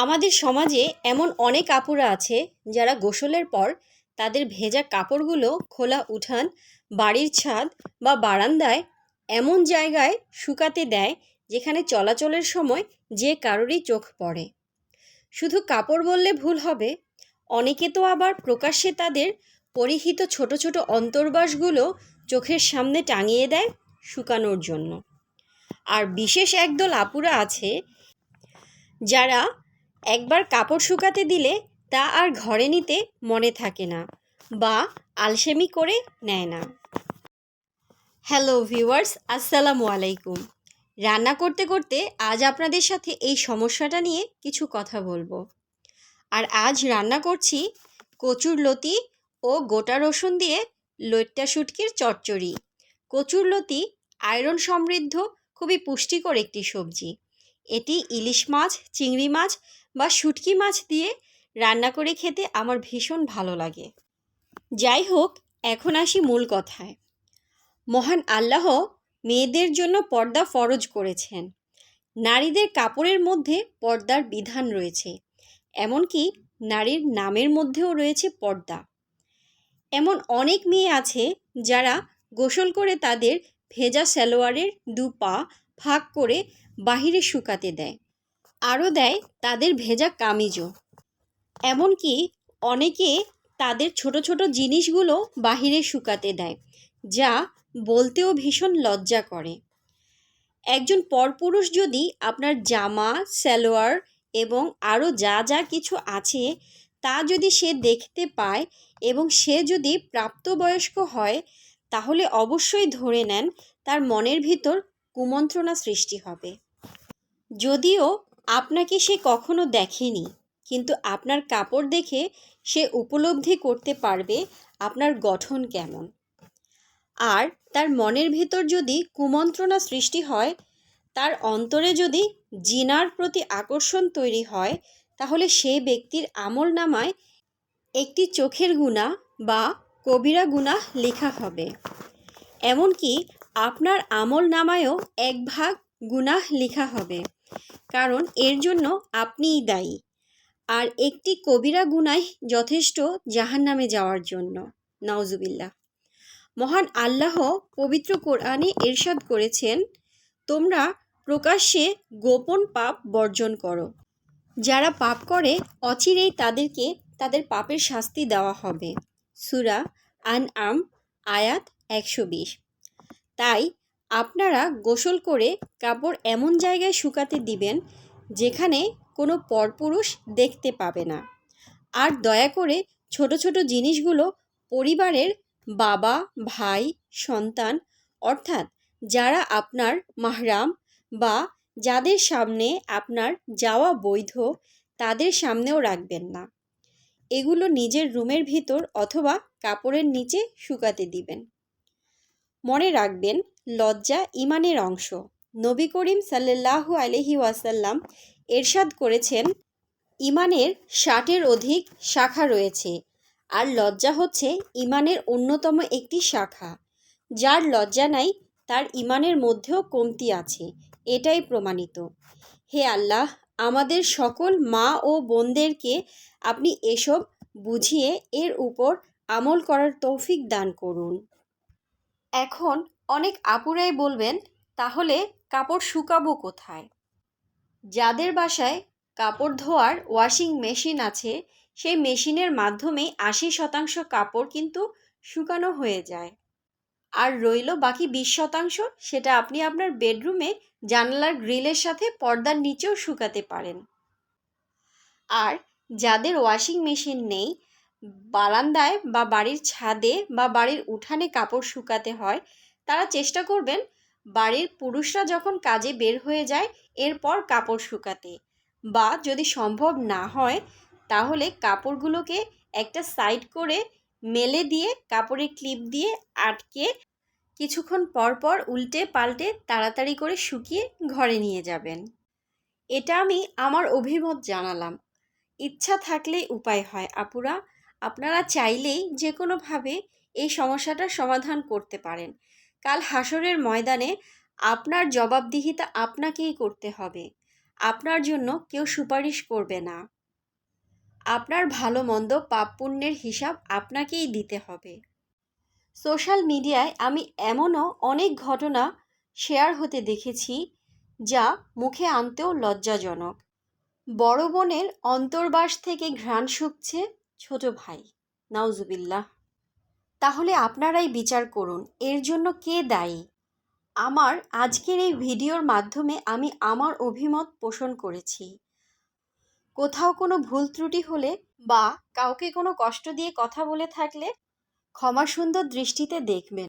আমাদের সমাজে এমন অনেক আপুরা আছে যারা গোসলের পর তাদের ভেজা কাপড়গুলো খোলা উঠান, বাড়ির ছাদ বা বারান্দায় এমন জায়গায় শুকাতে দেয় যেখানে চলাচলের সময় যে কারোরই চোখ পড়ে। শুধু কাপড় বললে ভুল হবে, অনেকে তো আবার প্রকাশ্যে তাদের পরিহিত ছোট ছোট অন্তর্বাসগুলো চোখের সামনে টাঙিয়ে দেয় শুকানোর জন্য। আর বিশেষ একদল আপুরা আছে যারা একবার কাপড় শুকাতে দিলে তা আর ঘরে নিতে মনে থাকে না বা আলসেমি করে নেয় না। হ্যালো ভিউয়ার্স, আসসালামু আলাইকুম। রান্না করতে করতে আজ আপনাদের সাথে এই সমস্যাটা নিয়ে কিছু কথা বলবো। আর আজ রান্না করছি কচুরলতি ও গোটা রসুন দিয়ে লইট্টা শুটকির চচ্চড়ি। কচুরলতি আয়রন সমৃদ্ধ, খুবই পুষ্টিকর একটি সবজি। এটি ইলিশ মাছ, চিংড়ি মাছ বা শুটকি মাছ দিয়ে রান্না করে খেতে আমার ভীষণ ভালো লাগে। যাই হোক, এখন আসি মূল কথায়। মহান আল্লাহ মেয়েদের জন্য পর্দা ফরজ করেছেন। নারীদের কাপড়ের মধ্যে পর্দার বিধান রয়েছে, এমনকি নারীর নামের মধ্যেও রয়েছে পর্দা। এমন অনেক মেয়ে আছে যারা গোসল করে তাদের ভেজা সালোয়ারের দু পা ফাঁক করে বাহিরে শুকাতে দেয়, আরও দেয় তাদের ভেজা কামিজও। এমনকি অনেকে তাদের ছোট ছোট জিনিসগুলো বাহিরে শুকাতে দেয়, যা বলতেও ভীষণ লজ্জা করে। একজন পরপুরুষ যদি আপনার জামা, সালোয়ার এবং আরও যা যা কিছু আছে তা যদি সে দেখতে পায় এবং সে যদি প্রাপ্তবয়স্ক হয়, তাহলে অবশ্যই ধরে নেন তার মনের ভিতর কুমন্ত্রণা সৃষ্টি হবে। যদিও আপনাকে সে কখনো দেখেনি, কিন্তু আপনার কাপড় দেখে সে উপলব্ধি করতে পারবে আপনার গঠন কেমন। আর তার মনের ভিতর যদি কুমন্ত্রণা সৃষ্টি হয়, তার অন্তরে যদি জিনার প্রতি আকর্ষণ তৈরি হয়, তাহলে সেই ব্যক্তির আমলনামায় একটি চোখের গুনাহ বা কবিরা গুনাহ লেখা হবে। এমনকি আপনার আমলনামায়ও এক ভাগ গুনাহ লেখা হবে, কারণ এর জন্য আপনিই দায়ী। আর একটি কবিরা গুনাহ যথেষ্ট জাহান্নামে যাওয়ার জন্য, নাউজুবিল্লাহ। মহান আল্লাহ পবিত্র কোরআনে ইরশাদ করেছেন, তোমরা প্রকাশ্যে গোপন পাপ বর্জন করো। যারা পাপ করে অচিরেই তাদেরকে তাদের পাপের শাস্তি দেওয়া হবে। সূরা আনআম আয়াত 120। তাই আপনারা গোসল করে কাপড় এমন জায়গায় শুকাতে দিবেন যেখানে কোনো পরপুরুষ দেখতে পাবে না। আর দয়া করে ছোট ছোট জিনিসগুলো পরিবারের বাবা, ভাই, সন্তান, অর্থাৎ যারা আপনার মাহরাম বা যাদের সামনে আপনার যাওয়া বৈধ, তাদের সামনেও রাখবেন না। এগুলো নিজের রুমের ভিতর অথবা কাপড়ের নিচে শুকাতে দিবেন। মনে রাখবেন, লজ্জা ঈমানের অংশ। নবী করিম সাল্লাল্লাহু আলাইহি ওয়াসাল্লাম ইরশাদ করেছেন, ঈমানের 60-এর অধিক শাখা রয়েছে, আর লজ্জা হচ্ছে ঈমানের অন্যতম একটি শাখা। যার লজ্জা নাই তার ঈমানের মধ্যেও কমতি আছে, এটাই প্রমাণিত। হে আল্লাহ, আমাদের সকল মা ও বোনদেরকে আপনি এসব বুঝিয়ে এর উপর আমল করার তৌফিক দান করুন। এখন অনেক আপুরাই বলবেন, তাহলে কাপড় শুকাবো কোথায়? যাদের বাসায় কাপড় ধোয়ার ওয়াশিং মেশিন আছে, সেই মেশিনের মাধ্যমেই 80% কাপড় কিন্তু শুকানো হয়ে যায়। আর রইল বাকি 20%, সেটা আপনি আপনার বেডরুমে জানালার গ্রিলের সাথে পর্দার নিচেও শুকাতে পারেন। আর যাদের ওয়াশিং মেশিন নেই, বারান্দায় বা বাড়ির ছাদে বা বাড়ির উঠানে কাপড় শুকাতে হয়, তারা চেষ্টা করবেন বাড়ির পুরুষরা যখন কাজে বের হয়ে যায় এরপর কাপড় শুকাতে। বা যদি সম্ভব না হয়, তাহলে কাপড়গুলোকে একটা সাইড করে মেলে দিয়ে কাপড়ের ক্লিপ দিয়ে আটকে কিছুক্ষণ পর পর উল্টে পাল্টে তাড়াতাড়ি করে শুকিয়ে ঘরে নিয়ে যাবেন। এটা আমি আমার অভিমত জানালাম। ইচ্ছা থাকলেই উপায় হয় আপুরা। আপনারা চাইলেই যে কোনোভাবে এই সমস্যাটার সমাধান করতে পারেন। কাল হাসরের ময়দানে আপনার জবাবদিহিতা আপনাকেই করতে হবে। আপনার জন্য কেউ সুপারিশ করবে না। আপনার ভালো মন্দ পাপ পুণ্যের হিসাব আপনাকেই দিতে হবে। সোশ্যাল মিডিয়ায় আমি এমনও অনেক ঘটনা শেয়ার হতে দেখেছি যা মুখে আনতেও লজ্জাজনক। বড় বোনের অন্তর্বাস থেকে ঘ্রাণ শুঁকছে ছোট ভাই, নাউজুবিল্লাহ। তাহলে আপনারাই বিচার করুন, এর জন্য কে দায়ী? আমার আজকের এই ভিডিওর মাধ্যমে আমি আমার অভিমত পোষণ করেছি। কোথাও কোনো ভুল ত্রুটি হলে বা কাউকে কোনো কষ্ট দিয়ে কথা বলে থাকলে ক্ষমা সুন্দর দৃষ্টিতে দেখবেন।